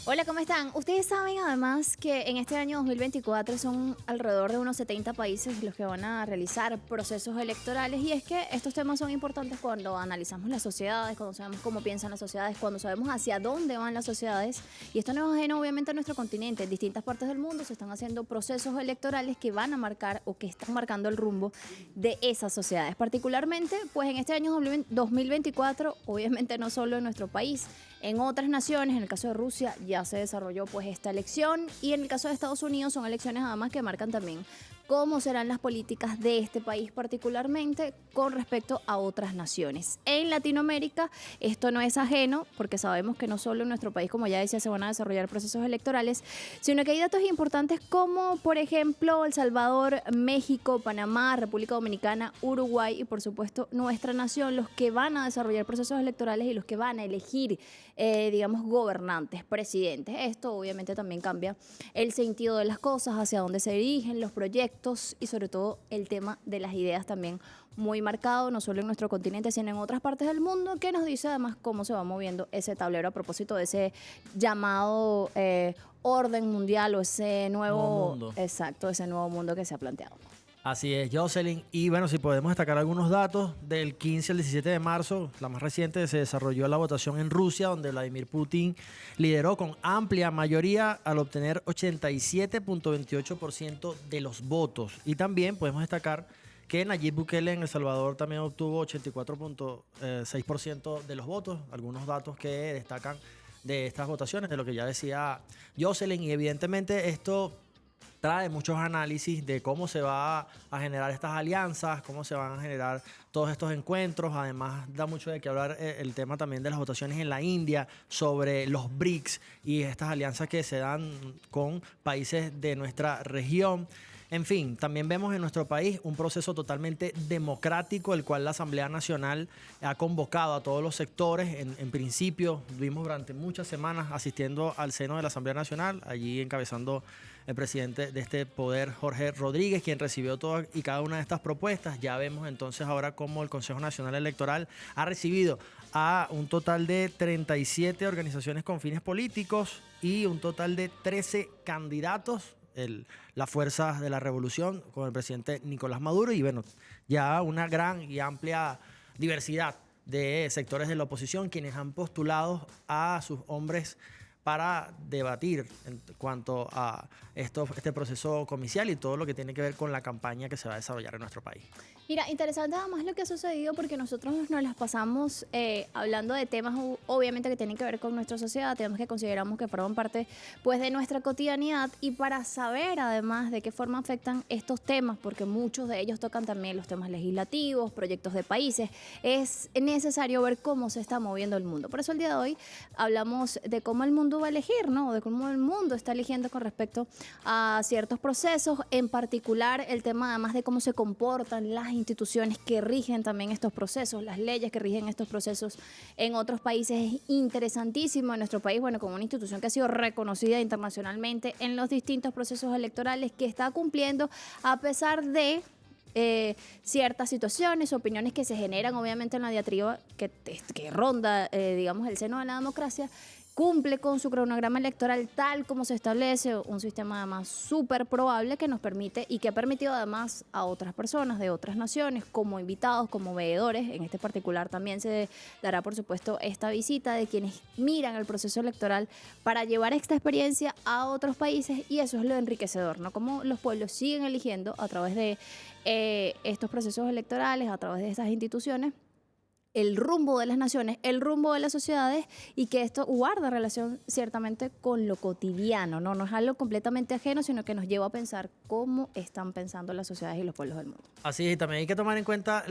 Hola, ¿cómo están? Ustedes saben además que en este año 2024 son alrededor de unos 70 países los que van a realizar procesos electorales y es que estos temas son importantes cuando analizamos las sociedades, cuando sabemos cómo piensan las sociedades, cuando sabemos hacia dónde van las sociedades y esto no es ajeno obviamente a nuestro continente. En distintas partes del mundo se están haciendo procesos electorales que van a marcar o que están marcando el rumbo de esas sociedades. Particularmente, pues en este año 2024, obviamente no solo en nuestro país, en otras naciones, en el caso de Rusia, ya se desarrolló pues esta elección y en el caso de Estados Unidos son elecciones además que marcan también cómo serán las políticas de este país particularmente con respecto a otras naciones. En Latinoamérica esto no es ajeno porque sabemos que no solo en nuestro país, como ya decía, se van a desarrollar procesos electorales, sino que hay datos importantes como por ejemplo El Salvador, México, Panamá, República Dominicana, Uruguay y por supuesto nuestra nación, los que van a desarrollar procesos electorales y los que van a elegir digamos, gobernantes, presidentes. Esto obviamente también cambia el sentido de las cosas, hacia dónde se dirigen los proyectos y sobre todo el tema de las ideas también muy marcado, no solo en nuestro continente, sino en otras partes del mundo, que nos dice además cómo se va moviendo ese tablero a propósito de ese llamado orden mundial o ese Nuevo nuevo, mundo. exacto, ese nuevo mundo que se ha planteado. Así es, Jocelyn. Y bueno, si podemos destacar algunos datos, del 15 al 17 de marzo, la más reciente, se desarrolló la votación en Rusia, donde Vladimir Putin lideró con amplia mayoría al obtener 87.28% de los votos. Y también podemos destacar que Nayib Bukele en El Salvador también obtuvo 84.6% de los votos. Algunos datos que destacan de estas votaciones, de lo que ya decía Jocelyn. Y evidentemente esto trae muchos análisis de cómo se va a generar estas alianzas, cómo se van a generar todos estos encuentros. Además, da mucho de qué hablar el tema también de las votaciones en la India sobre los BRICS y estas alianzas que se dan con países de nuestra región. En fin, también vemos en nuestro país un proceso totalmente democrático, el cual la Asamblea Nacional ha convocado a todos los sectores. En principio, vimos durante muchas semanas asistiendo al seno de la Asamblea Nacional, allí encabezando el presidente de este poder, Jorge Rodríguez, quien recibió todas y cada una de estas propuestas. Ya vemos entonces ahora cómo el Consejo Nacional Electoral ha recibido a un total de 37 organizaciones con fines políticos y un total de 13 candidatos. Las fuerzas de la revolución con el presidente Nicolás Maduro y bueno, ya una gran y amplia diversidad de sectores de la oposición quienes han postulado a sus hombres para debatir en cuanto a este proceso comicial y todo lo que tiene que ver con la campaña que se va a desarrollar en nuestro país. Mira, interesante además lo que ha sucedido porque nosotros nos las pasamos hablando de temas obviamente que tienen que ver con nuestra sociedad, temas que consideramos que forman parte pues de nuestra cotidianidad y para saber además de qué forma afectan estos temas, porque muchos de ellos tocan también los temas legislativos, proyectos de países, es necesario ver cómo se está moviendo el mundo. Por eso el día de hoy hablamos de cómo el mundo va a elegir, ¿no? De cómo el mundo está eligiendo con respecto a ciertos procesos, en particular el tema además de cómo se comportan las instituciones que rigen también estos procesos, las leyes que rigen estos procesos en otros países. Es interesantísimo en nuestro país, bueno, como una institución que ha sido reconocida internacionalmente en los distintos procesos electorales que está cumpliendo a pesar de ciertas situaciones, opiniones que se generan obviamente en la diatriba que ronda, digamos, el seno de la democracia. Cumple con su cronograma electoral tal como se establece, un sistema además súper probable que nos permite y que ha permitido además a otras personas de otras naciones como invitados, como veedores, en este particular también se dará por supuesto esta visita de quienes miran el proceso electoral para llevar esta experiencia a otros países y eso es lo enriquecedor, ¿no? Como los pueblos siguen eligiendo a través de estos procesos electorales, a través de estas instituciones, el rumbo de las naciones, el rumbo de las sociedades y que esto guarda relación ciertamente con lo cotidiano, ¿no? No es algo completamente ajeno, sino que nos lleva a pensar cómo están pensando las sociedades y los pueblos del mundo. Así es, y también hay que tomar en cuenta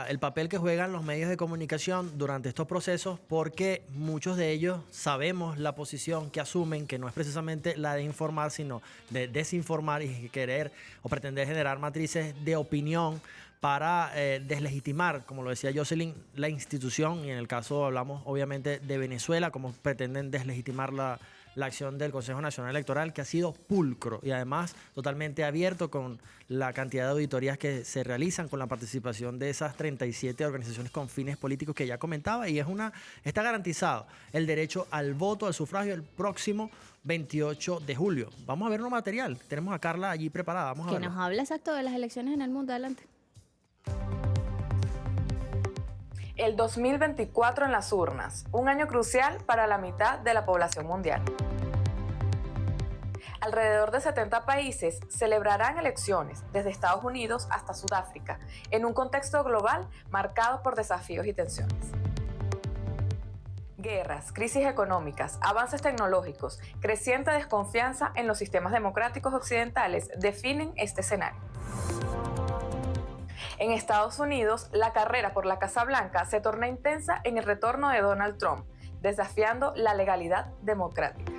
el papel que juegan los medios de comunicación durante estos procesos porque muchos de ellos sabemos la posición que asumen, que no es precisamente la de informar, sino de desinformar y querer o pretender generar matrices de opinión para deslegitimar, como lo decía Jocelyn, la institución, y en el caso hablamos obviamente de Venezuela, como pretenden deslegitimar la la acción del Consejo Nacional Electoral, que ha sido pulcro y además totalmente abierto con la cantidad de auditorías que se realizan con la participación de esas 37 organizaciones con fines políticos que ya comentaba, y está garantizado el derecho al voto, al sufragio el próximo 28 de julio. Vamos a ver un material. Tenemos a Carla allí preparada. Vamos a Que verlo. nos habla exacto de las elecciones en el mundo. Adelante. El 2024 en las urnas, un año crucial para la mitad de la población mundial. Alrededor de 70 países celebrarán elecciones, desde Estados Unidos hasta Sudáfrica, en un contexto global marcado por desafíos y tensiones. Guerras, crisis económicas, avances tecnológicos, creciente desconfianza en los sistemas democráticos occidentales definen este escenario. En Estados Unidos, la carrera por la Casa Blanca se torna intensa en el retorno de Donald Trump, desafiando la legalidad democrática.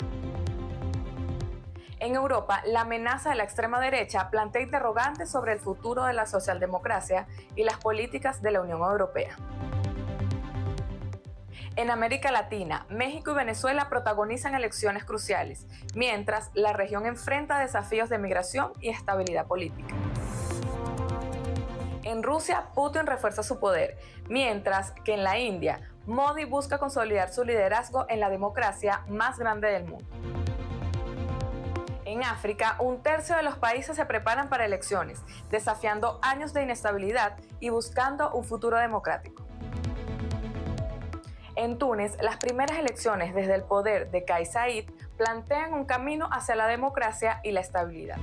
En Europa, la amenaza de la extrema derecha plantea interrogantes sobre el futuro de la socialdemocracia y las políticas de la Unión Europea. En América Latina, México y Venezuela protagonizan elecciones cruciales, mientras la región enfrenta desafíos de migración y estabilidad política. En Rusia, Putin refuerza su poder, mientras que en la India, Modi busca consolidar su liderazgo en la democracia más grande del mundo. En África, un tercio de los países se preparan para elecciones, desafiando años de inestabilidad y buscando un futuro democrático. En Túnez, las primeras elecciones desde el poder de Kais Saied plantean un camino hacia la democracia y la estabilidad.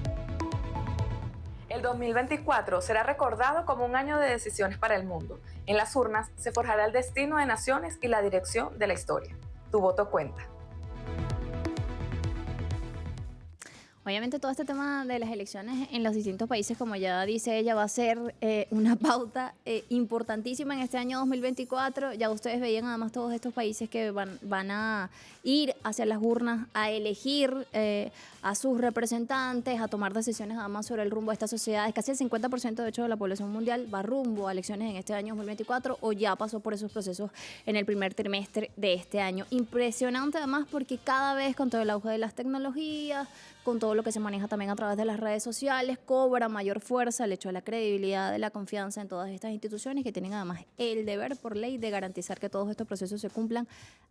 El 2024 será recordado como un año de decisiones para el mundo. En las urnas se forjará el destino de naciones y la dirección de la historia. Tu voto cuenta. Obviamente todo este tema de las elecciones en los distintos países, como ya dice ella, va a ser una pauta importantísima en este año 2024. Ya ustedes veían además todos estos países que van a ir hacia las urnas a elegir a sus representantes, a tomar decisiones además sobre el rumbo de estas sociedades. Casi el 50% de hecho de la población mundial va rumbo a elecciones en este año 2024 o ya pasó por esos procesos en el primer trimestre de este año. Impresionante además porque cada vez con todo el auge de las tecnologías, con todo lo que se maneja también a través de las redes sociales, cobra mayor fuerza el hecho de la credibilidad, de la confianza en todas estas instituciones que tienen además el deber por ley de garantizar que todos estos procesos se cumplan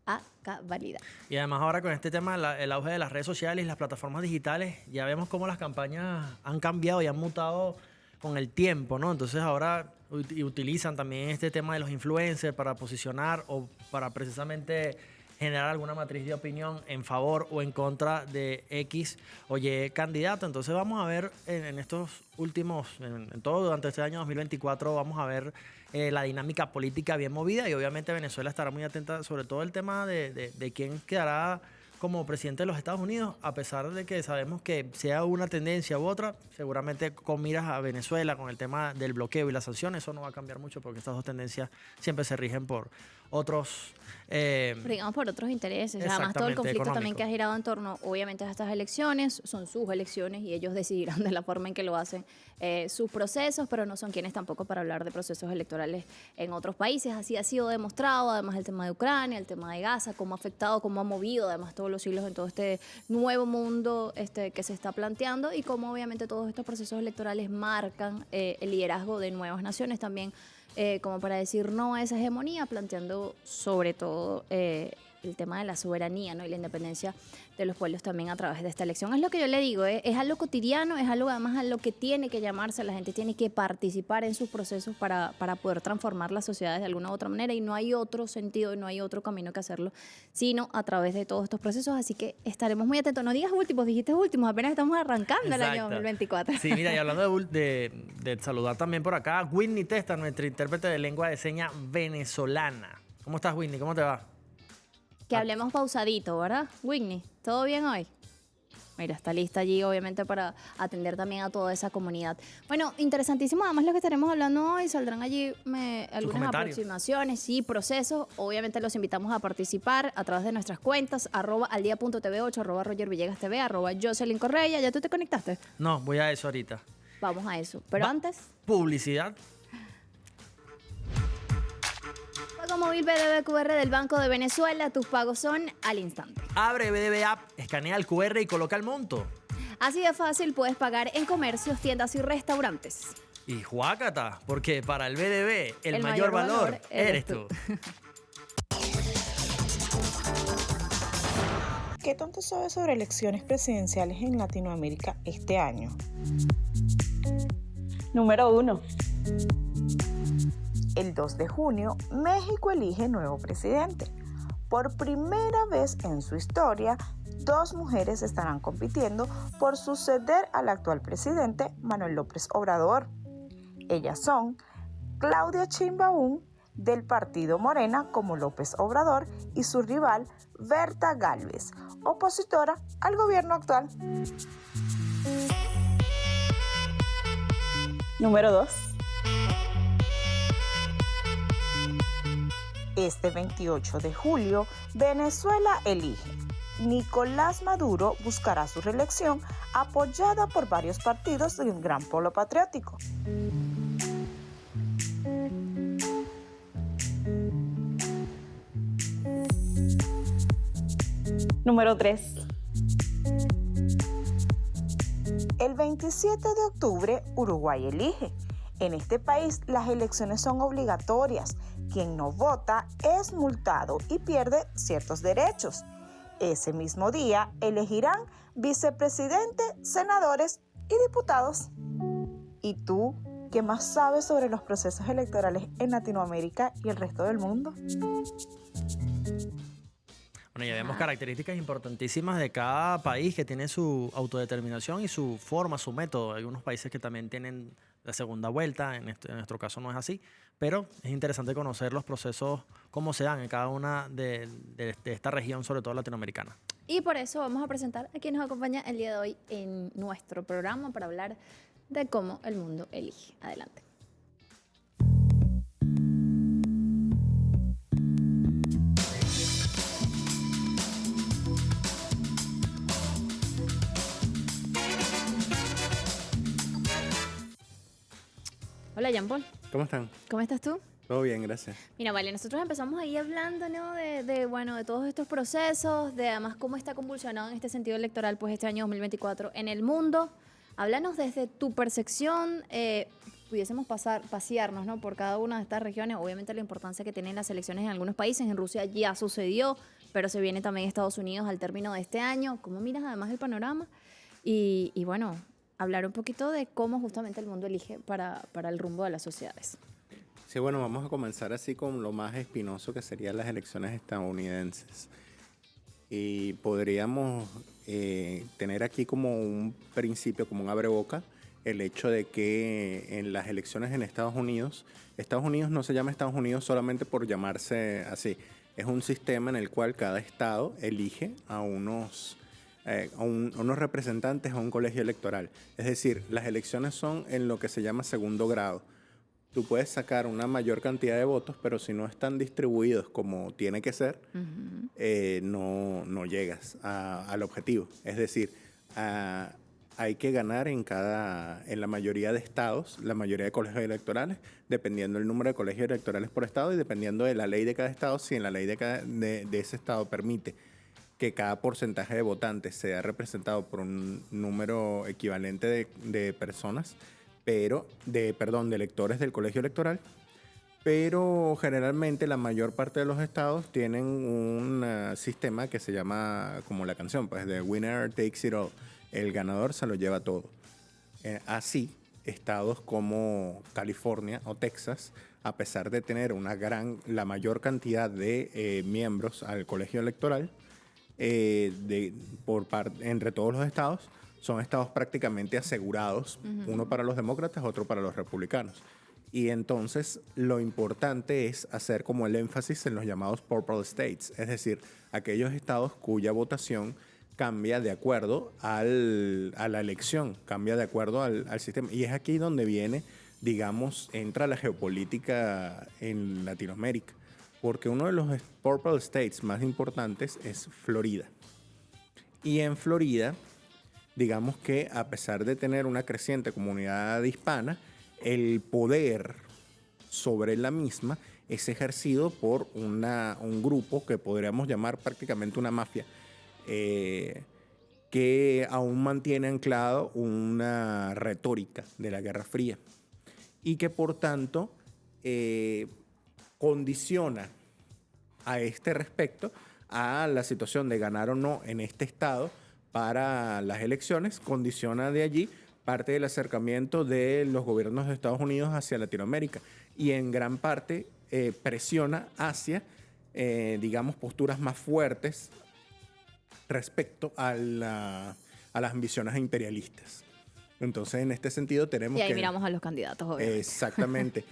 a cabalidad. Y además ahora con este tema, el auge de las redes sociales y las plataformas digitales, ya vemos cómo las campañas han cambiado y han mutado con el tiempo, ¿no? Entonces ahora utilizan también este tema de los influencers para posicionar o para precisamente generar alguna matriz de opinión en favor o en contra de X o Y candidato. Entonces vamos a ver en estos últimos, en todo durante este año 2024, vamos a ver la dinámica política bien movida y obviamente Venezuela estará muy atenta sobre todo el tema de quién quedará como presidente de los Estados Unidos, a pesar de que sabemos que sea una tendencia u otra, seguramente con miras a Venezuela, con el tema del bloqueo y las sanciones, eso no va a cambiar mucho porque estas dos tendencias siempre se rigen por otros... digamos por otros intereses. Además todo el conflicto económico. también que ha girado en torno, obviamente, a estas elecciones, son sus elecciones y ellos decidirán de la forma en que lo hacen sus procesos, pero no son quienes tampoco para hablar de procesos electorales en otros países. Así ha sido demostrado, además el tema de Ucrania, el tema de Gaza, cómo ha afectado, cómo ha movido además todos los hilos en todo este nuevo mundo que se está planteando y cómo obviamente todos estos procesos electorales marcan el liderazgo de nuevas naciones también, como para decir no a esa hegemonía, planteando sobre todo el tema de la soberanía, ¿no? Y la independencia de los pueblos también a través de esta elección. Es lo que yo le digo, es algo cotidiano, es algo además a lo que tiene que llamarse, la gente tiene que participar en sus procesos para poder transformar las sociedades de alguna u otra manera y no hay otro sentido y no hay otro camino que hacerlo, sino a través de todos estos procesos, así que estaremos muy atentos. No digas últimos, dijiste últimos, apenas estamos arrancando el año 2024. Sí, mira, y hablando de saludar también por acá, Whitney Testa, nuestra intérprete de lengua de señas venezolana. ¿Cómo estás, Whitney? ¿Cómo te va? Que hablemos pausadito, ¿verdad, Whitney? ¿Todo bien hoy? Mira, está lista allí, obviamente, para atender también a toda esa comunidad. Bueno, interesantísimo. Además, lo que estaremos hablando hoy, saldrán allí algunas aproximaciones, sí, procesos. Obviamente, los invitamos a participar a través de nuestras cuentas, @aldia.tv8, @RogerVillegasTV, @Jocelyn Correa. ¿Ya tú te conectaste? No, voy a eso ahorita. Vamos a eso. Pero antes... Publicidad. Pago móvil BDB QR del Banco de Venezuela, tus pagos son al instante. Abre BDB App, escanea el QR y coloca el monto. Así de fácil puedes pagar en comercios, tiendas y restaurantes. Y juácata, porque para el BDB el mayor valor eres tú. ¿Qué tanto sabes sobre elecciones presidenciales en Latinoamérica este año? Número 1. El 2 de junio, México elige nuevo presidente. Por primera vez en su historia, 2 mujeres estarán compitiendo por suceder al actual presidente Manuel López Obrador. Ellas son Claudia Sheinbaum, del partido Morena como López Obrador, y su rival Berta Gálvez, opositora al gobierno actual. Número 2. Este 28 de julio, Venezuela elige. Nicolás Maduro buscará su reelección, apoyada por varios partidos de un gran polo patriótico. Número 3. El 27 de octubre, Uruguay elige. En este país, las elecciones son obligatorias. Quien no vota es multado y pierde ciertos derechos. Ese mismo día, elegirán vicepresidente, senadores y diputados. ¿Y tú, qué más sabes sobre los procesos electorales en Latinoamérica y el resto del mundo? Bueno, ya vemos características importantísimas de cada país que tiene su autodeterminación y su forma, su método. Hay unos países que también tienen la segunda vuelta, en nuestro caso no es así, pero es interesante conocer los procesos, cómo se dan en cada una de esta región, sobre todo latinoamericana. Y por eso vamos a presentar a quien nos acompaña el día de hoy en nuestro programa para hablar de cómo el mundo elige. Adelante. Hola, Jean Paul. ¿Cómo están? ¿Cómo estás tú? Todo bien, gracias. Mira, vale, nosotros empezamos ahí hablando, ¿no? De todos estos procesos, de además cómo está convulsionado en este sentido electoral, pues este año 2024 en el mundo. Háblanos desde tu percepción, pudiésemos pasearnos, ¿no? Por cada una de estas regiones, obviamente la importancia que tienen las elecciones en algunos países. En Rusia ya sucedió, pero se viene también Estados Unidos al término de este año. ¿Cómo miras además el panorama? Y bueno, hablar un poquito de cómo justamente el mundo elige para el rumbo de las sociedades. Sí, bueno, vamos a comenzar así con lo más espinoso que serían las elecciones estadounidenses. Y podríamos tener aquí como un principio, como un abreboca, el hecho de que en las elecciones en Estados Unidos no se llama Estados Unidos solamente por llamarse así. Es un sistema en el cual cada estado elige a unos representantes a un colegio electoral. Es decir, las elecciones son en lo que se llama segundo grado. Tú puedes sacar una mayor cantidad de votos, pero si no están distribuidos como tiene que ser, no llegas al objetivo. Es decir, hay que ganar en la mayoría de estados, la mayoría de colegios electorales, dependiendo del número de colegios electorales por estado y dependiendo de la ley de cada estado, si en la ley de ese estado permite que cada porcentaje de votantes sea representado por un número equivalente de personas, de electores del colegio electoral, pero generalmente la mayor parte de los estados tienen un sistema que se llama, como la canción, pues, de winner takes it all. El ganador se lo lleva todo. Así, estados como California o Texas, a pesar de tener la mayor cantidad de miembros al colegio electoral, entre todos los estados, son estados prácticamente asegurados, uno para los demócratas, otro para los republicanos. Y entonces lo importante es hacer como el énfasis en los llamados purple states, es decir, aquellos estados cuya votación cambia de acuerdo a la elección, cambia de acuerdo al sistema. Y es aquí donde entra la geopolítica en Latinoamérica, porque uno de los purple states más importantes es Florida. Y en Florida, digamos que a pesar de tener una creciente comunidad hispana, el poder sobre la misma es ejercido por un grupo que podríamos llamar prácticamente una mafia, que aún mantiene anclado una retórica de la Guerra Fría y que por tanto condiciona a este respecto a la situación de ganar o no en este estado para las elecciones, condiciona de allí parte del acercamiento de los gobiernos de Estados Unidos hacia Latinoamérica y en gran parte presiona hacia, digamos, posturas más fuertes respecto a las ambiciones imperialistas. Entonces, en este sentido tenemos Y ahí que... miramos a los candidatos, obviamente. Exactamente.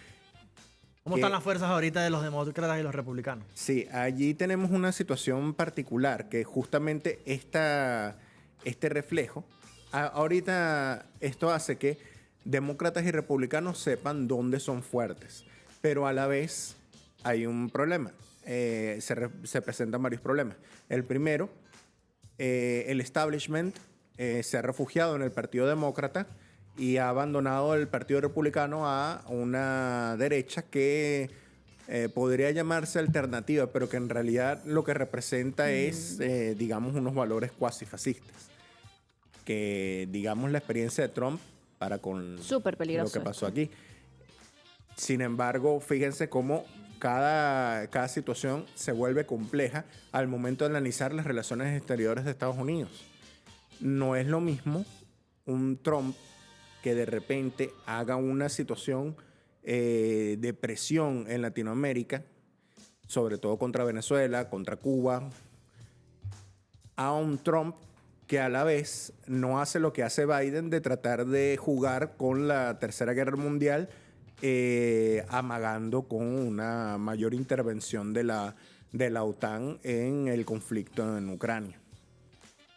¿Cómo están las fuerzas ahorita de los demócratas y los republicanos? Sí, allí tenemos una situación particular que justamente este reflejo, ahorita esto hace que demócratas y republicanos sepan dónde son fuertes, pero a la vez hay un problema, se presentan varios problemas. El primero, el establishment se ha refugiado en el Partido Demócrata y ha abandonado el Partido Republicano a una derecha que podría llamarse alternativa, pero que en realidad lo que representa es, digamos, unos valores cuasi fascistas. Que, digamos, la experiencia de Trump para con Súper peligroso lo que pasó esto. aquí. Sin embargo, fíjense cómo cada situación se vuelve compleja al momento de analizar las relaciones exteriores de Estados Unidos. No es lo mismo un Trump que de repente haga una situación de presión en Latinoamérica, sobre todo contra Venezuela, contra Cuba, a un Trump que a la vez no hace lo que hace Biden de tratar de jugar con la Tercera Guerra Mundial, amagando con una mayor intervención de la OTAN en el conflicto en Ucrania.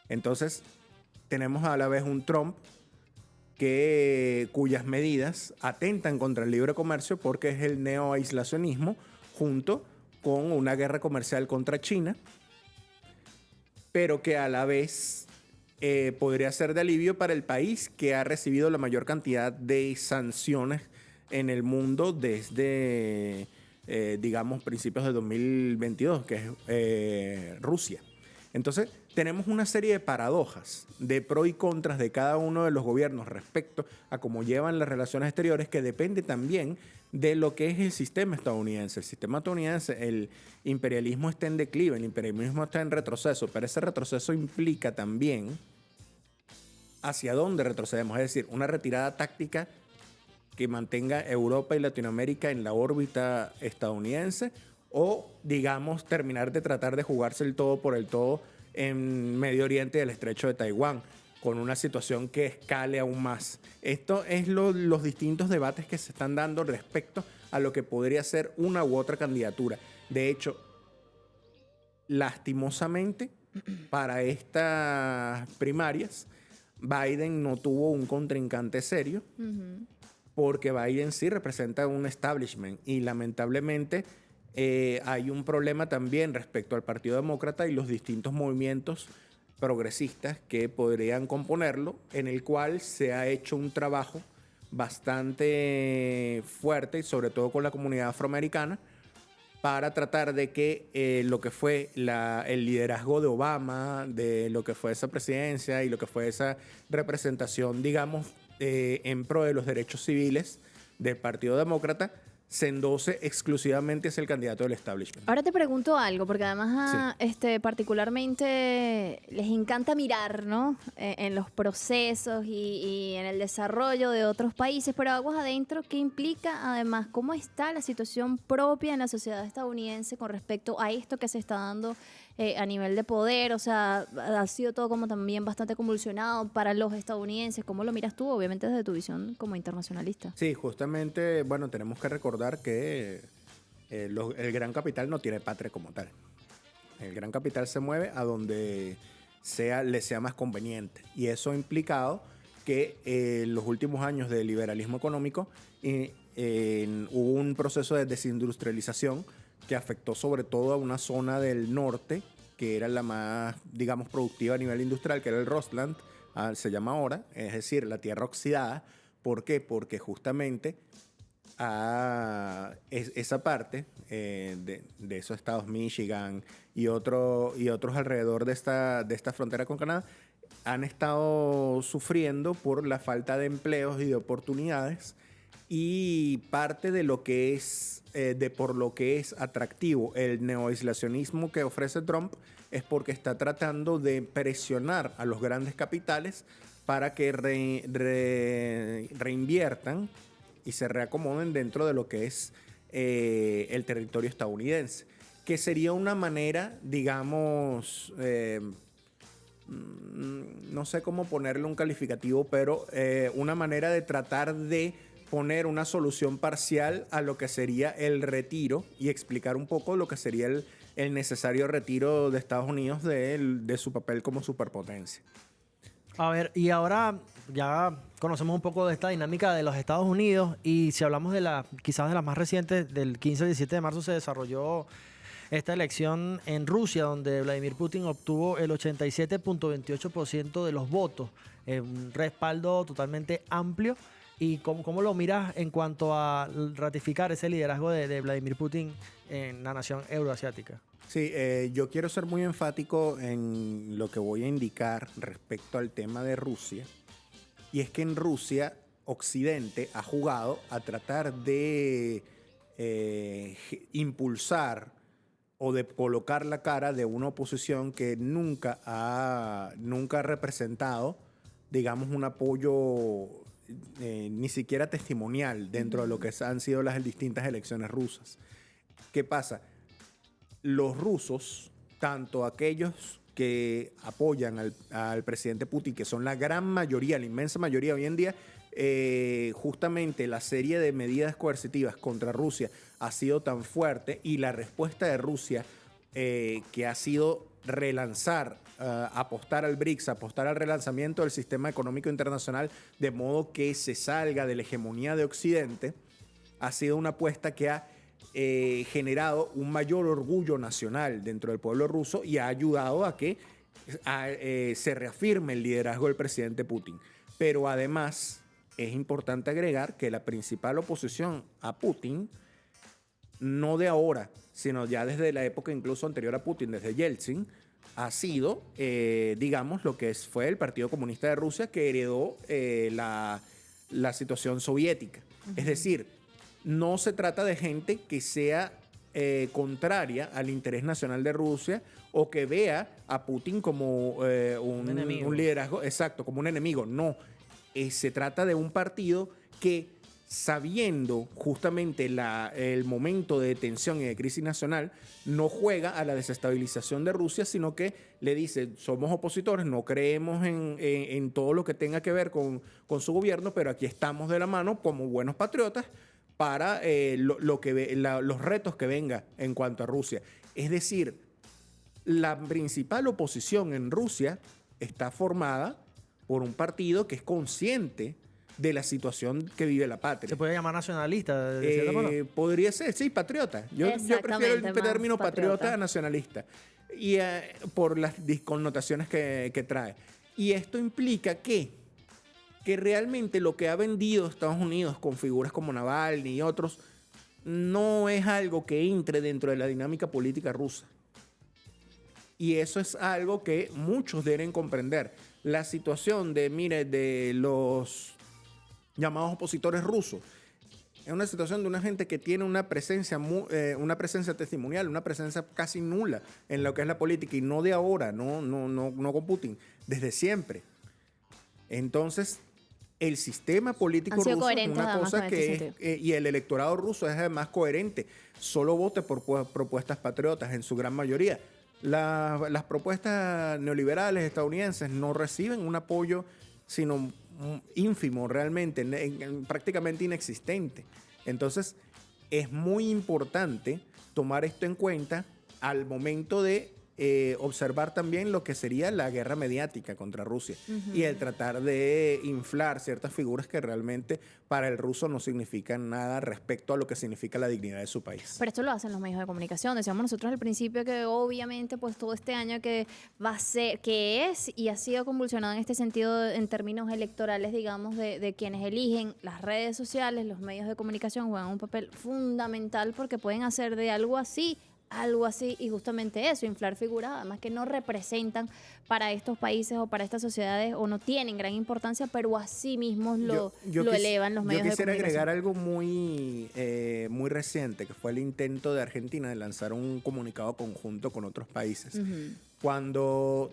Entonces, tenemos a la vez un Trump cuyas medidas atentan contra el libre comercio porque es el neoaislacionismo junto con una guerra comercial contra China, pero que a la vez podría ser de alivio para el país que ha recibido la mayor cantidad de sanciones en el mundo desde, digamos, principios de 2022, que es Rusia. Entonces, tenemos una serie de paradojas, de pros y contras de cada uno de los gobiernos respecto a cómo llevan las relaciones exteriores, que depende también de lo que es el sistema estadounidense. El sistema estadounidense, el imperialismo está en declive, el imperialismo está en retroceso, pero ese retroceso implica también hacia dónde retrocedemos, es decir, una retirada táctica que mantenga Europa y Latinoamérica en la órbita estadounidense, o, digamos, terminar de tratar de jugarse el todo por el todo en Medio Oriente y el Estrecho de Taiwán, con una situación que escale aún más. Esto es los distintos debates que se están dando respecto a lo que podría ser una u otra candidatura. De hecho, lastimosamente, para estas primarias, Biden no tuvo un contrincante serio, porque Biden sí representa un establishment y lamentablemente hay un problema también respecto al Partido Demócrata y los distintos movimientos progresistas que podrían componerlo, en el cual se ha hecho un trabajo bastante fuerte, y sobre todo con la comunidad afroamericana, para tratar de que lo que fue el liderazgo de Obama, de lo que fue esa presidencia y lo que fue esa representación, digamos, en pro de los derechos civiles del Partido Demócrata, se endose exclusivamente hacia el candidato del establishment. Ahora te pregunto algo, porque además particularmente les encanta mirar, ¿no? En los procesos y en el desarrollo de otros países, pero aguas adentro, ¿qué implica además? ¿Cómo está la situación propia en la sociedad estadounidense con respecto a esto que se está dando a nivel de poder? O sea, ha sido todo como también bastante convulsionado para los estadounidenses. ¿Cómo lo miras tú? Obviamente desde tu visión como internacionalista. Sí, justamente, bueno, tenemos que recordar que el gran capital no tiene patria como tal. El gran capital se mueve a donde le sea más conveniente. Y eso ha implicado que en los últimos años de liberalismo económico hubo un proceso de desindustrialización que afectó sobre todo a una zona del norte que era la más, digamos, productiva a nivel industrial, que era el Rust Belt, se llama ahora, es decir, la tierra oxidada. ¿Por qué? Porque justamente esa parte de esos estados, Michigan y otros alrededor de esta frontera con Canadá, han estado sufriendo por la falta de empleos y de oportunidades, y parte de lo que es por lo que es atractivo el neoaislacionismo que ofrece Trump es porque está tratando de presionar a los grandes capitales para que reinviertan y se reacomoden dentro de lo que es el territorio estadounidense, que sería una manera, digamos, no sé cómo ponerle un calificativo, pero una manera de tratar de poner una solución parcial a lo que sería el retiro y explicar un poco lo que sería el necesario retiro de Estados Unidos de su papel como superpotencia. A ver, y ahora ya conocemos un poco de esta dinámica de los Estados Unidos, y si hablamos quizás de las más recientes, del 15 al 17 de marzo se desarrolló esta elección en Rusia, donde Vladimir Putin obtuvo el 87.28% de los votos, un respaldo totalmente amplio. ¿Y cómo lo miras en cuanto a ratificar ese liderazgo de Vladimir Putin en la nación euroasiática? Sí, yo quiero ser muy enfático en lo que voy a indicar respecto al tema de Rusia. Y es que en Rusia, Occidente ha jugado a tratar de impulsar o de colocar la cara de una oposición que nunca ha representado, digamos, un apoyo ni siquiera testimonial dentro de lo que han sido las distintas elecciones rusas. ¿Qué pasa? Los rusos, tanto aquellos que apoyan al presidente Putin, que son la gran mayoría, la inmensa mayoría hoy en día, justamente la serie de medidas coercitivas contra Rusia ha sido tan fuerte, y la respuesta de Rusia, que ha sido relanzar, apostar al BRICS, apostar al relanzamiento del sistema económico internacional de modo que se salga de la hegemonía de Occidente, ha sido una apuesta que ha generado un mayor orgullo nacional dentro del pueblo ruso y ha ayudado a que se reafirme el liderazgo del presidente Putin. Pero además es importante agregar que la principal oposición a Putin, no de ahora, sino ya desde la época incluso anterior a Putin, desde Yeltsin, ha sido, digamos, lo que fue el Partido Comunista de Rusia, que heredó la situación soviética. Es decir, no se trata de gente que sea contraria al interés nacional de Rusia o que vea a Putin como un liderazgo, exacto, como un enemigo. No, se trata de un partido que, sabiendo justamente el momento de tensión y de crisis nacional, no juega a la desestabilización de Rusia, sino que le dice: somos opositores, no creemos en todo lo que tenga que ver con su gobierno, pero aquí estamos de la mano como buenos patriotas para los retos que venga en cuanto a Rusia. Es decir, la principal oposición en Rusia está formada por un partido que es consciente de la situación que vive la patria. ¿Se puede llamar nacionalista? De cierta forma? Podría ser, sí, patriota. Yo prefiero el término patriota a nacionalista, y por las connotaciones que trae. Y esto implica que realmente lo que ha vendido Estados Unidos con figuras como Navalny y otros no es algo que entre dentro de la dinámica política rusa. Y eso es algo que muchos deben comprender. La situación de los llamados opositores rusos es una situación de una gente que tiene una presencia testimonial, una presencia casi nula en lo que es la política, y no de ahora, no con Putin, desde siempre. Entonces, el sistema político ruso es una cosa que y el electorado ruso es además coherente. Solo vota por propuestas patriotas en su gran mayoría. Las propuestas neoliberales estadounidenses no reciben un apoyo, sino ínfimo realmente, prácticamente inexistente. Entonces, es muy importante tomar esto en cuenta al momento de observar también lo que sería la guerra mediática contra Rusia y el tratar de inflar ciertas figuras que realmente para el ruso no significan nada respecto a lo que significa la dignidad de su país. Pero esto lo hacen los medios de comunicación. Decíamos nosotros al principio que obviamente pues todo este año que va a ser, que es y ha sido convulsionado en este sentido en términos electorales, digamos, de quienes eligen las redes sociales, los medios de comunicación juegan un papel fundamental porque pueden hacer de algo así, y justamente eso, inflar figuras además que no representan para estos países o para estas sociedades o no tienen gran importancia, pero así mismos lo elevan los medios de comunicación. Yo quisiera agregar algo muy reciente, que fue el intento de Argentina de lanzar un comunicado conjunto con otros países. Cuando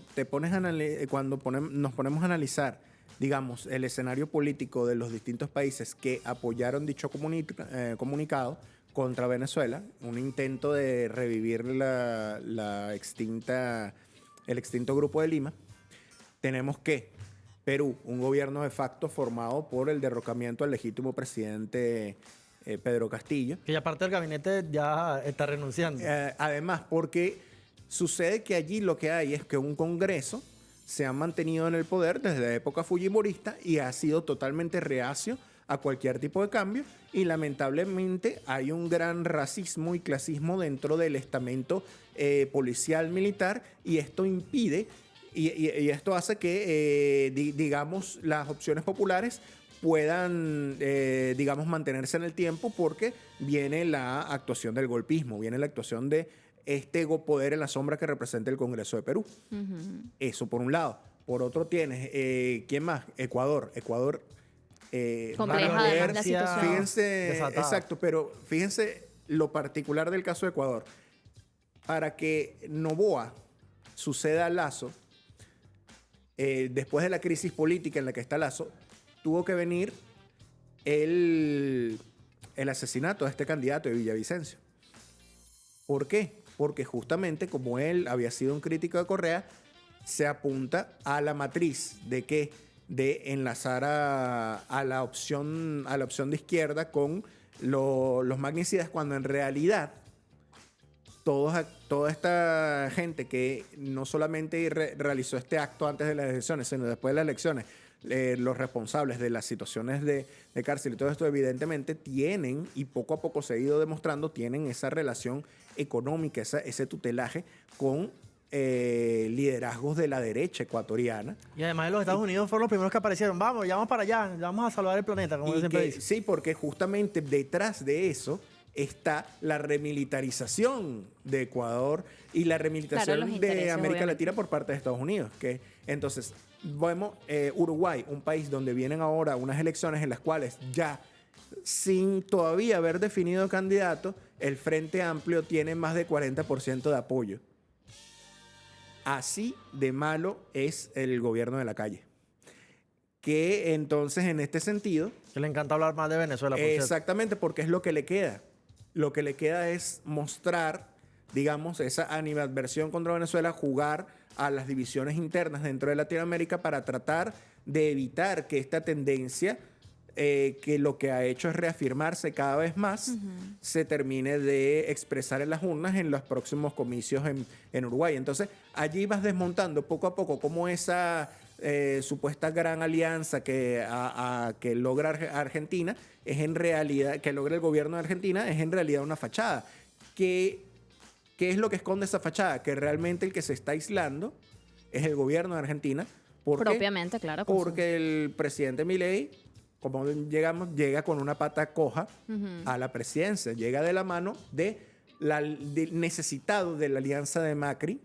nos ponemos a analizar, digamos, el escenario político de los distintos países que apoyaron dicho comunicado contra Venezuela, un intento de revivir el extinto Grupo de Lima, tenemos que Perú, un gobierno de facto formado por el derrocamiento del legítimo presidente Pedro Castillo. Que ya parte del gabinete ya está renunciando. Además, porque sucede que allí lo que hay es que un Congreso se ha mantenido en el poder desde la época fujimorista y ha sido totalmente reacio a cualquier tipo de cambio, y lamentablemente hay un gran racismo y clasismo dentro del estamento policial militar, y esto impide y esto hace que digamos las opciones populares puedan digamos mantenerse en el tiempo, porque viene la actuación del golpismo, viene la actuación de este poder en la sombra que representa el Congreso de Perú. Eso por un lado. Por otro tienes, ¿quién más? Ecuador. Compleja además la situación. Fíjense, Desatada. exacto, pero fíjense lo particular del caso de Ecuador. Para que Noboa suceda a Lasso, después de la crisis política en la que está Lasso, tuvo que venir el asesinato de este candidato de Villavicencio. ¿Por qué? Porque justamente como él había sido un crítico de Correa, se apunta a la matriz de enlazar a la opción de izquierda con los magnicidas, cuando en realidad toda esta gente que no solamente realizó este acto antes de las elecciones, sino después de las elecciones, los responsables de las situaciones de cárcel y todo esto, evidentemente tienen, y poco a poco se ha ido demostrando, tienen esa relación económica, ese tutelaje con liderazgos de la derecha ecuatoriana. Y además los Estados Unidos fueron los primeros que aparecieron. Vamos, ya vamos para allá, ya vamos a salvar el planeta, como siempre dice. Sí, porque justamente detrás de eso está la remilitarización de Ecuador y la remilitarización de América Latina por parte de Estados Unidos. Entonces, vemos Uruguay, un país donde vienen ahora unas elecciones en las cuales ya, sin todavía haber definido candidato, el Frente Amplio tiene más de 40% de apoyo. Así de malo es el gobierno de la calle. Que entonces, en este sentido... Que le encanta hablar más de Venezuela, por cierto. Exactamente, porque es lo que le queda. Lo que le queda es mostrar, digamos, esa animadversión contra Venezuela, jugar a las divisiones internas dentro de Latinoamérica para tratar de evitar que esta tendencia, que lo que ha hecho es reafirmarse cada vez más, se termine de expresar en las urnas en los próximos comicios en Uruguay. Entonces, allí vas desmontando poco a poco cómo esa supuesta gran alianza que logra Argentina es en realidad, que logra el gobierno de Argentina, es en realidad una fachada. ¿Qué es lo que esconde esa fachada? Que realmente el que se está aislando es el gobierno de Argentina. Propiamente, claro. Porque el presidente Milei, como llega con una pata coja a la presidencia, llega de la mano del necesitado de la alianza de Macri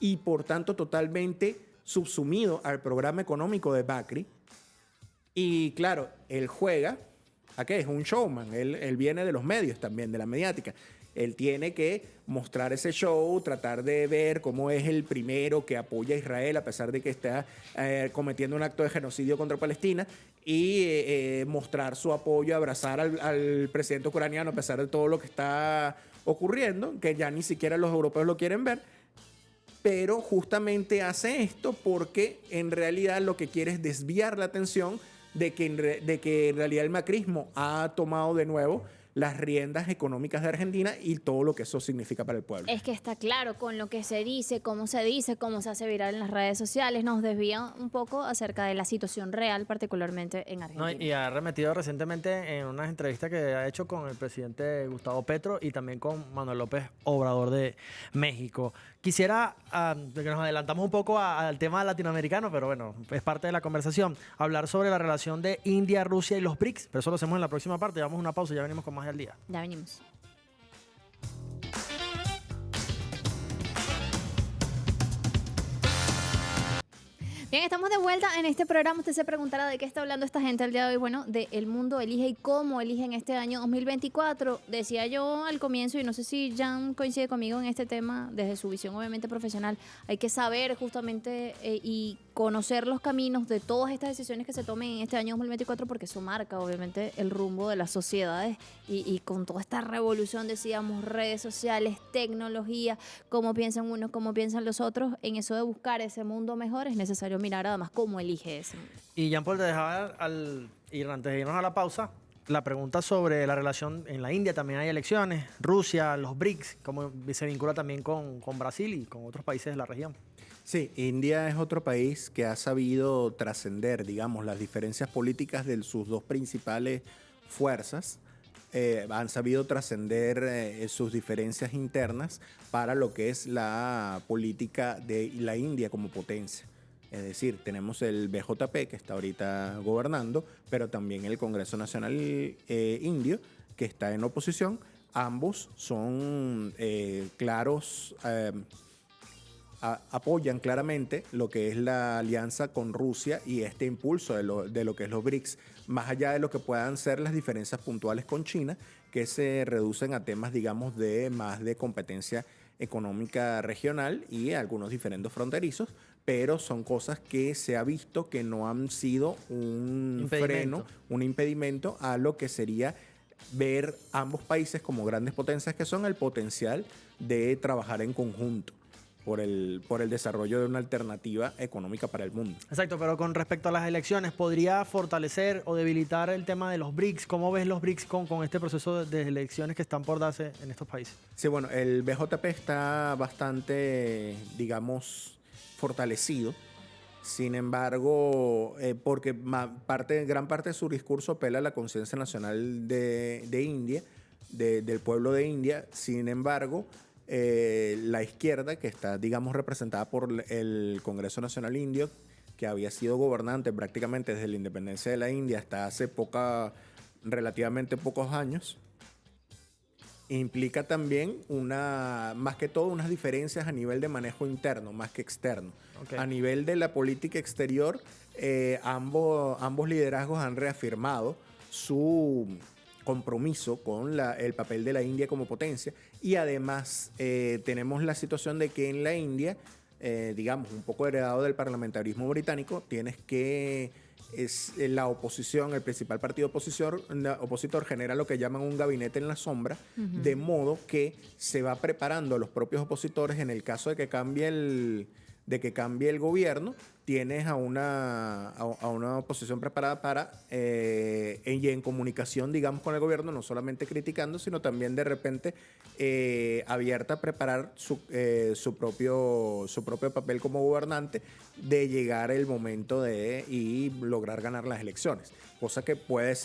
y por tanto totalmente subsumido al programa económico de Macri. Y claro, él juega, ¿a qué? Es un showman, él viene de los medios también, de la mediática. Él tiene que mostrar ese show, tratar de ver cómo es el primero que apoya a Israel a pesar de que está cometiendo un acto de genocidio contra Palestina, y mostrar su apoyo, abrazar al presidente ucraniano a pesar de todo lo que está ocurriendo, que ya ni siquiera los europeos lo quieren ver. Pero justamente hace esto porque en realidad lo que quiere es desviar la atención de que en realidad el macrismo ha tomado de nuevo las riendas económicas de Argentina y todo lo que eso significa para el pueblo. Es que está claro con lo que se dice, cómo se hace viral en las redes sociales, nos desvía un poco acerca de la situación real, particularmente en Argentina. No, y ha remetido recientemente en unas entrevistas que ha hecho con el presidente Gustavo Petro y también con Manuel López Obrador de México. Quisiera, que nos adelantamos un poco al tema latinoamericano, pero bueno, es parte de la conversación, hablar sobre la relación de India, Rusia y los BRICS, pero eso lo hacemos en la próxima parte. Llevamos una pausa y ya venimos con más del día. Ya venimos. Bien, estamos de vuelta en este programa. Usted se preguntará de qué está hablando esta gente el día de hoy. Bueno, de El Mundo Elige y cómo eligen este año 2024. Decía yo al comienzo, y no sé si Jan coincide conmigo en este tema, desde su visión obviamente profesional, hay que saber justamente y conocer los caminos de todas estas decisiones que se tomen en este año 2024, porque eso marca obviamente el rumbo de las sociedades y con toda esta revolución, decíamos, redes sociales, tecnología, cómo piensan unos, cómo piensan los otros, en eso de buscar ese mundo mejor es necesario mirar además cómo elige ese. Y Jean-Paul, te dejaba antes de irnos a la pausa, la pregunta sobre la relación en la India. También hay elecciones, Rusia, los BRICS, cómo se vincula también con Brasil y con otros países de la región. Sí, India es otro país que ha sabido trascender, digamos, las diferencias políticas de sus dos principales fuerzas. Han sabido trascender sus diferencias internas para lo que es la política de la India como potencia. Es decir, tenemos el BJP que está ahorita gobernando, pero también el Congreso Nacional Indio que está en oposición. Ambos son claros, apoyan claramente lo que es la alianza con Rusia y este impulso de lo que es los BRICS, más allá de lo que puedan ser las diferencias puntuales con China, que se reducen a temas, digamos, más de competencia económica regional y algunos diferendos fronterizos, pero son cosas que se ha visto que no han sido un freno, un impedimento a lo que sería ver ambos países como grandes potencias que son el potencial de trabajar en conjunto por el desarrollo de una alternativa económica para el mundo. Exacto, pero con respecto a las elecciones, ¿podría fortalecer o debilitar el tema de los BRICS? ¿Cómo ves los BRICS con este proceso de elecciones que están por darse en estos países? Sí, bueno, el BJP está bastante, digamos, fortalecido. Sin embargo, porque gran parte de su discurso apela a la conciencia nacional de India, del pueblo de India. Sin embargo, la izquierda, que está, digamos, representada por el Congreso Nacional Indio, que había sido gobernante prácticamente desde la independencia de la India hasta hace relativamente pocos años, implica también más que todo unas diferencias a nivel de manejo interno, más que externo. Okay. A nivel de la política exterior, ambos liderazgos han reafirmado su compromiso con el papel de la India como potencia, y además tenemos la situación de que en la India, digamos, un poco heredado del parlamentarismo británico, tienes que la oposición, el principal partido opositor genera lo que llaman un gabinete en la sombra, de modo que se va preparando a los propios opositores en el caso de que cambie el gobierno. Tienes a una oposición preparada para y en comunicación, digamos, con el gobierno, no solamente criticando, sino también de repente abierta a preparar su propio papel como gobernante, de llegar el momento y lograr ganar las elecciones. Cosa que puede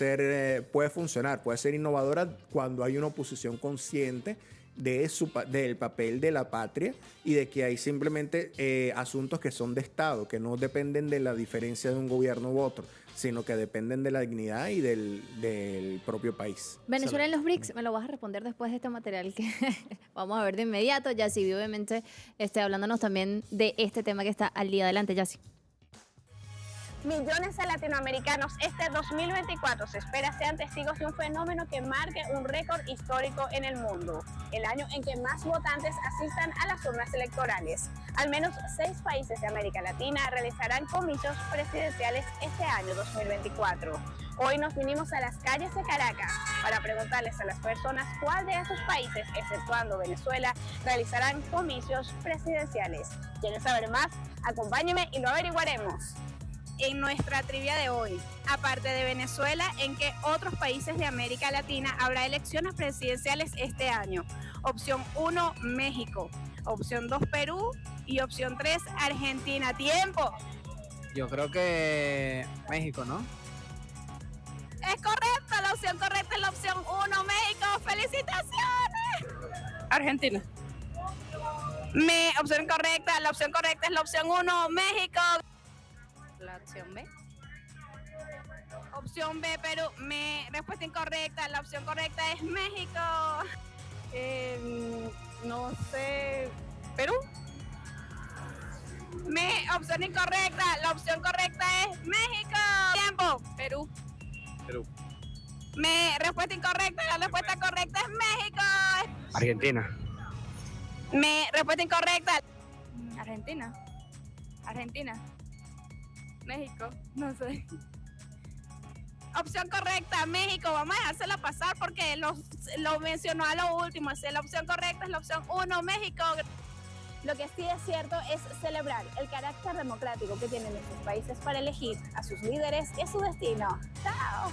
funcionar, puede ser innovadora cuando hay una oposición consciente del papel de la patria y de que hay simplemente asuntos que son de Estado, que no dependen de la diferencia de un gobierno u otro, sino que dependen de la dignidad y del propio país. Venezuela en los BRICS, me lo vas a responder después de este material que vamos a ver de inmediato. Yassi, obviamente, hablándonos también de este tema que está al día. Adelante, Yassi. Millones de latinoamericanos este 2024 se espera sean testigos de un fenómeno que marque un récord histórico en el mundo, el año en que más votantes asistan a las urnas electorales. Al menos 6 países de América Latina realizarán comicios presidenciales este año 2024. Hoy nos vinimos a las calles de Caracas para preguntarles a las personas cuál de esos países, exceptuando Venezuela, realizarán comicios presidenciales. ¿Quieren saber más? Acompáñenme y lo averiguaremos. en nuestra trivia de hoy. Aparte de Venezuela, ¿en qué otros países de América Latina habrá elecciones presidenciales este año? Opción 1, México. Opción 2, Perú. Y opción 3, Argentina. ¡Tiempo! Yo creo que México, ¿no? Es correcto, la opción correcta es la opción 1, México. ¡Felicitaciones! Argentina. La opción correcta es la opción 1, México. La opción B. Opción B, Perú. Respuesta incorrecta, la opción correcta es México. No sé. ¿Perú? Opción incorrecta, la opción correcta es México. Tiempo. Perú. Respuesta incorrecta, la respuesta correcta es México. Argentina. Respuesta incorrecta. Argentina. México. No sé. Opción correcta, México. Vamos a dejársela pasar porque lo mencionó a lo último. Así, la opción correcta es la opción 1, México. Lo que sí es cierto es celebrar el carácter democrático que tienen nuestros países para elegir a sus líderes y a su destino. ¡Chao!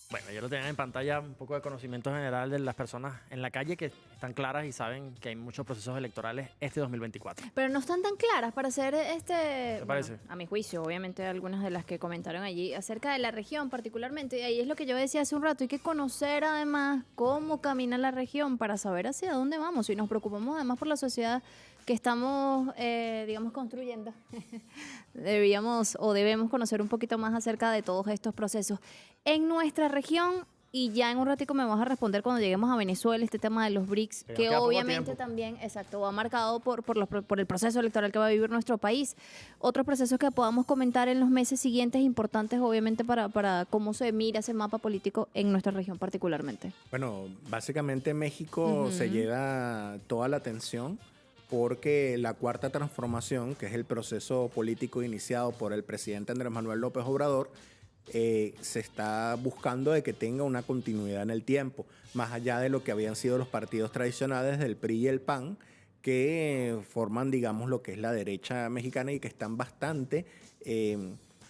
Bueno, ya lo tenían en pantalla, un poco de conocimiento general de las personas en la calle que están claras y saben que hay muchos procesos electorales este 2024. Pero no están tan claras para hacer ¿Te parece? a mi juicio, obviamente algunas de las que comentaron allí acerca de la región particularmente, y ahí es lo que yo decía hace un rato, hay que conocer además cómo camina la región para saber hacia dónde vamos, y nos preocupamos además por la sociedad que estamos, digamos, construyendo. Debemos o debemos conocer un poquito más acerca de todos estos procesos. En nuestra región, y ya en un ratico me vas a responder cuando lleguemos a Venezuela, este tema de los BRICS, Pero que queda poco obviamente tiempo. también, exacto, va marcado por el proceso electoral que va a vivir nuestro país. Otros procesos que podamos comentar en los meses siguientes, importantes obviamente para cómo se mira ese mapa político en nuestra región particularmente. Bueno, básicamente México se lleva toda la atención porque la cuarta transformación, que es el proceso político iniciado por el presidente Andrés Manuel López Obrador, se está buscando de que tenga una continuidad en el tiempo, más allá de lo que habían sido los partidos tradicionales del PRI y el PAN, que forman, digamos, lo que es la derecha mexicana y que están bastante,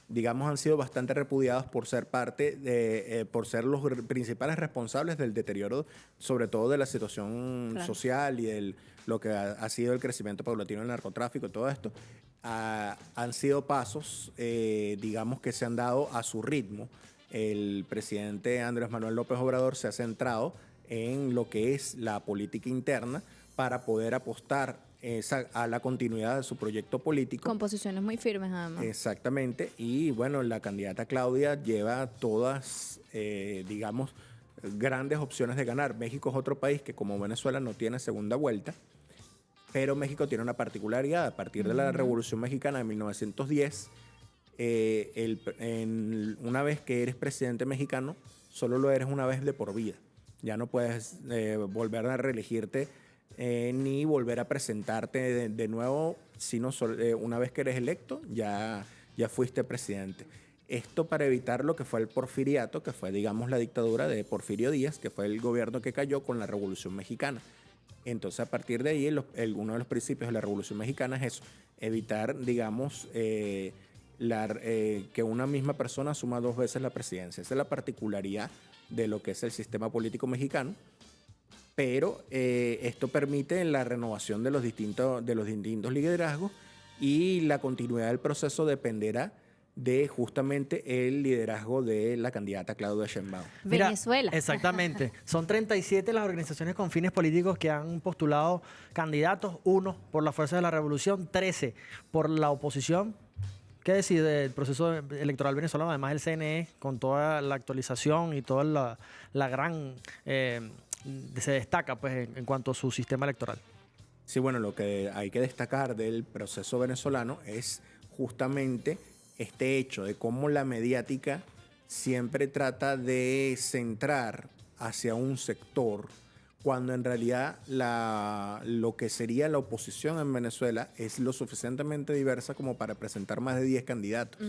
digamos, han sido bastante repudiados por ser por ser los principales responsables del deterioro, sobre todo de la situación social y lo que ha sido el crecimiento paulatino del narcotráfico y todo esto. Han sido pasos, digamos, que se han dado a su ritmo. El presidente Andrés Manuel López Obrador se ha centrado en lo que es la política interna para poder apostar a la continuidad de su proyecto político. Con posiciones muy firmes además. Exactamente. Y bueno, la candidata Claudia lleva todas, digamos, grandes opciones de ganar. México es otro país que, como Venezuela, no tiene segunda vuelta. Pero México tiene una particularidad. A partir de la Revolución Mexicana de 1910, una vez que eres presidente mexicano, solo lo eres una vez de por vida. Ya no puedes volver a reelegirte ni volver a presentarte de nuevo, sino una vez que eres electo, ya fuiste presidente. Esto para evitar lo que fue el porfiriato, que fue, digamos, la dictadura de Porfirio Díaz, que fue el gobierno que cayó con la Revolución Mexicana. Entonces, a partir de ahí, uno de los principios de la Revolución Mexicana es eso, evitar, digamos, que una misma persona asuma dos veces la presidencia. Esa es la particularidad de lo que es el sistema político mexicano, pero esto permite la renovación de los distintos liderazgos, y la continuidad del proceso dependerá de justamente el liderazgo de la candidata Claudia Sheinbaum. Mira, Venezuela. Exactamente. Son 37 las organizaciones con fines políticos que han postulado candidatos, 1 por la Fuerza de la Revolución, 13 por la oposición. ¿Qué decide el proceso electoral venezolano? Además el CNE, con toda la actualización y toda la gran... se destaca pues en cuanto a su sistema electoral. Sí, bueno, lo que hay que destacar del proceso venezolano es justamente este hecho de cómo la mediática siempre trata de centrar hacia un sector, cuando en realidad lo que sería la oposición en Venezuela es lo suficientemente diversa como para presentar más de 10 candidatos.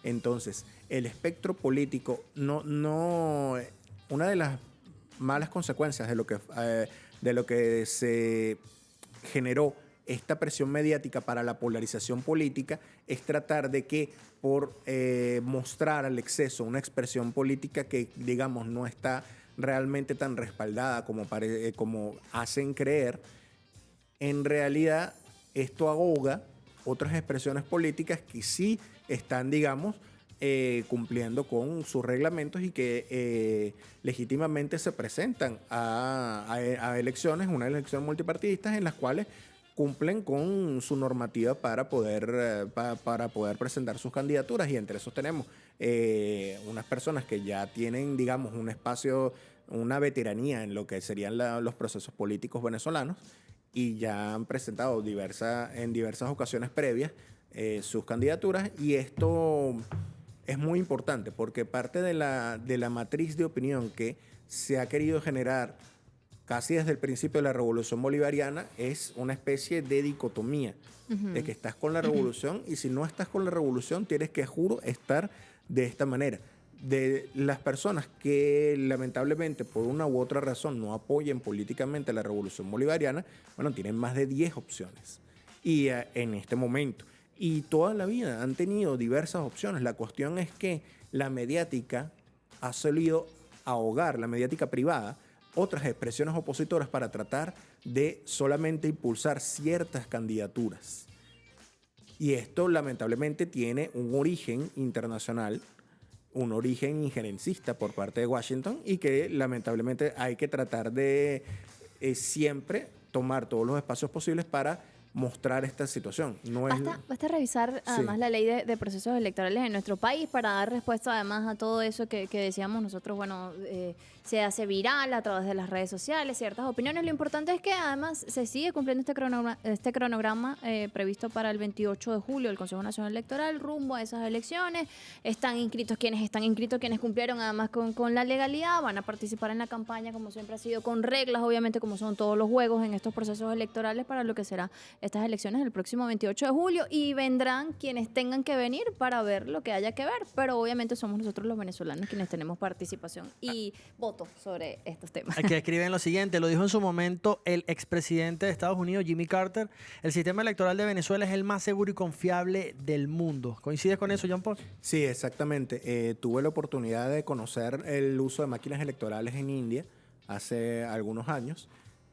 Entonces, el espectro político una de las malas consecuencias de lo que se generó esta presión mediática para la polarización política es tratar de que por mostrar al exceso una expresión política que, digamos, no está realmente tan respaldada como hacen creer, en realidad esto ahoga otras expresiones políticas que sí están, digamos, cumpliendo con sus reglamentos y que legítimamente se presentan a elecciones, una elección multipartidistas en las cuales cumplen con su normativa para poder presentar sus candidaturas, y entre esos tenemos unas personas que ya tienen, digamos, un espacio, una veteranía en lo que serían los procesos políticos venezolanos y ya han presentado en diversas ocasiones previas sus candidaturas, y esto es muy importante porque parte de la matriz de opinión que se ha querido generar casi desde el principio de la Revolución Bolivariana es una especie de dicotomía, de que estás con la revolución y si no estás con la revolución tienes que, juro, estar de esta manera. De las personas que lamentablemente por una u otra razón no apoyen políticamente la Revolución Bolivariana, bueno, tienen más de 10 opciones y en este momento. Y toda la vida han tenido diversas opciones. La cuestión es que la mediática ha solido ahogar, la mediática privada, otras expresiones opositoras para tratar de solamente impulsar ciertas candidaturas. Y esto lamentablemente tiene un origen internacional, un origen injerencista por parte de Washington, y que lamentablemente hay que tratar de siempre tomar todos los espacios posibles para mostrar esta situación. Basta revisar además la ley de procesos electorales en nuestro país para dar respuesta además a todo eso que decíamos nosotros. Bueno, se hace viral a través de las redes sociales, ciertas opiniones. Lo importante es que además se sigue cumpliendo este cronograma previsto para el 28 de julio del Consejo Nacional Electoral rumbo a esas elecciones. Están inscritos, quienes cumplieron además con la legalidad, van a participar en la campaña como siempre ha sido, con reglas obviamente como son todos los juegos en estos procesos electorales para lo que será estas elecciones el próximo 28 de julio, y vendrán quienes tengan que venir para ver lo que haya que ver, pero obviamente somos nosotros los venezolanos quienes tenemos participación y voto sobre estos temas. Aquí escriben lo siguiente, lo dijo en su momento el expresidente de Estados Unidos, Jimmy Carter: el sistema electoral de Venezuela es el más seguro y confiable del mundo. ¿Coincides con eso, Jean Paul? Sí, exactamente. Tuve la oportunidad de conocer el uso de máquinas electorales en India hace algunos años,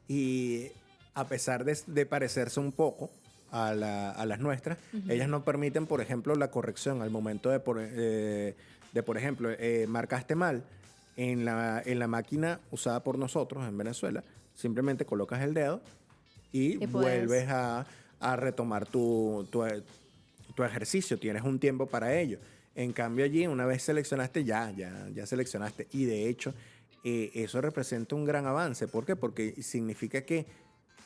y a pesar de parecerse un poco a las nuestras, ellas no permiten, por ejemplo, la corrección al momento de por ejemplo, marcaste mal en la máquina usada por nosotros en Venezuela, simplemente colocas el dedo y vuelves a retomar tu ejercicio, tienes un tiempo para ello. En cambio allí, una vez seleccionaste, ya seleccionaste, y de hecho eso representa un gran avance. ¿Por qué? Porque significa que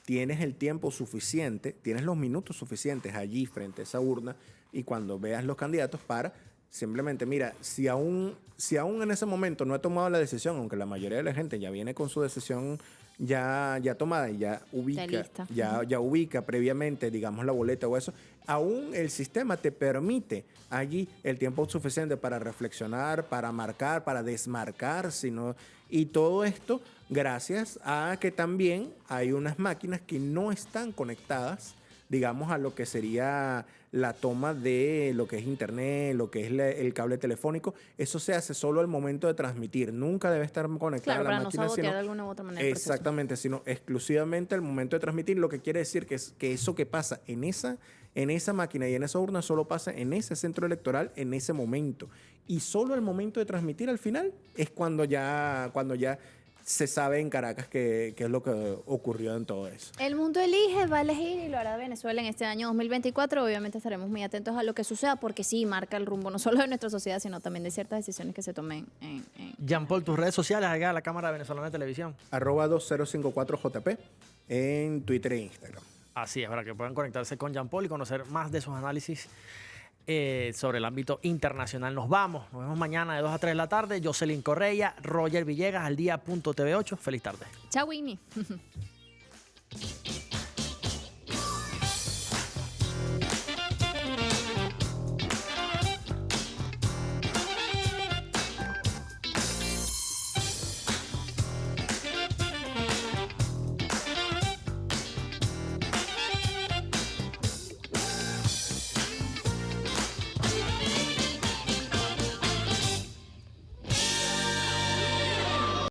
tienes el tiempo suficiente, tienes los minutos suficientes allí frente a esa urna, y cuando veas los candidatos para simplemente, mira, si aún en ese momento no he tomado la decisión, aunque la mayoría de la gente ya viene con su decisión ya tomada y ya ubica previamente, digamos, la boleta o eso, aún el sistema te permite allí el tiempo suficiente para reflexionar, para marcar, para desmarcar, y todo esto gracias a que también hay unas máquinas que no están conectadas, digamos, a lo que sería la toma de lo que es internet, lo que es el cable telefónico. Eso se hace solo al momento de transmitir. Nunca debe estar conectada a la máquina. No sabotear de alguna u otra manera. Exactamente, sino exclusivamente al momento de transmitir, lo que quiere decir que eso que pasa en esa máquina y en esa urna solo pasa en ese centro electoral en ese momento. Y solo al momento de transmitir al final es cuando ya se sabe en Caracas qué es lo que ocurrió en todo eso. El mundo elige, va a elegir, y lo hará Venezuela en este año 2024. Obviamente estaremos muy atentos a lo que suceda, porque sí marca el rumbo no solo de nuestra sociedad, sino también de ciertas decisiones que se tomen en... Jean Paul, tus redes sociales, acá a la Cámara Venezolana de Televisión. @2054JP en Twitter e Instagram. Así es, para que puedan conectarse con Jean Paul y conocer más de sus análisis sobre el ámbito internacional. Nos vemos mañana de 2 a 3 de la tarde. Jocelyn Correia, Roger Villegas, Al Día.tv8. Feliz tarde. Chao, Winnie.